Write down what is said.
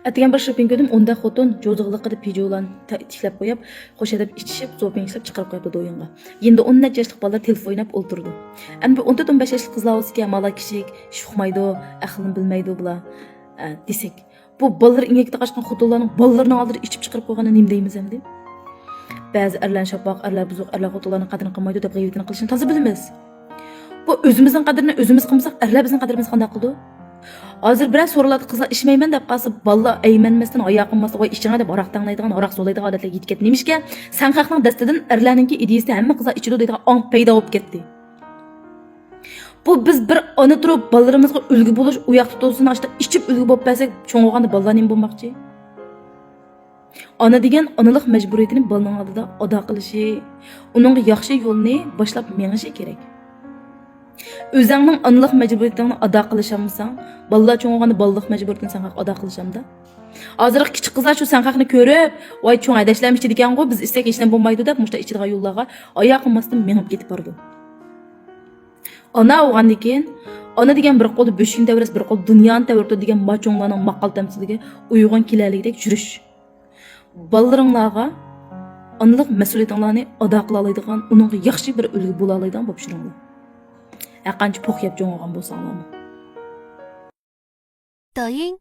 Әтеген бір шөпен көдім, онда қотын жозығылықы да пижолан тиклеп қойып, хош edip içişip, zopен işlep çıkarıp koyup doyunға. Енді 10 yaşlıq балдар telefon oynap oturdu. Әмді 14-15 yaşlıq kızlar olsa ki, mala kişik, şuxmaydı, əxilini bilmeydi bula desek. Bu ballar ingekte kaçkan xotunlarının ballarını aldırıp içip çıkarıp koyğanı nem deyimiz hem deyim. Bazı erler şapaq, erler buzuq, erler xotunlarının qadrini qılmaydı dep gıybetini qilishini tazı bilmez. Bu özümüzün qadrini özümüz qılmasaq, erler bizning qadrimizni qanday qildi? Hazır biraz sorularda kızlar içmeymen dep qalsa, balla eymenmesden ayağı qılmasdan oy içine dep araq tanglaydigan, araq solaydigan odatlar yetib ketdi. Nemishke? Sanqaqning dastidan erlarninki ideyasi hamma qizlar ichidi deydigan ong paydo bo'lib ketdi. Bu biz bir ona turib ballarimizga ulgu bo'lish, u yoqda to'sin ashta ichib ulgu bo'lib bersak, cho'ng bo'lganda ballar nima bo'lmoqchi? Ona degan onalik majburiyatini balaning oldida ado qilishi, uning yaxshi yo'lni boshlab menishi kerak. Özüңнің анылық мәжбүриятыңны ада қылышамысаң, балалар чоң болғанда балалық мәжбүриятын сен қақ ада қылышамда. Азырақ кичик қызлар шу сен қақны көріп, "Ой, чоң айдашларым ішті декен ғой, біз істек ештен болмайды" деп, мұшта ішчидіға юлларға аяқ қылмастан меңіп кетіп барды. Ана оған декен, ана деген бір қолды бөшін тәуірес, бір қол дүнияны тәуірді деген мачоңларның мақал тәмсіздігі ұйыған келәлігідек жүріш. Балаларыңларға анылық мәсулиятыңларны ада қыла алайдыған, оның яқшы бір үлгі бола алайдыған болып жүріңлар. Әқанчы поқ еп жоңған болсаңлармы. 抖音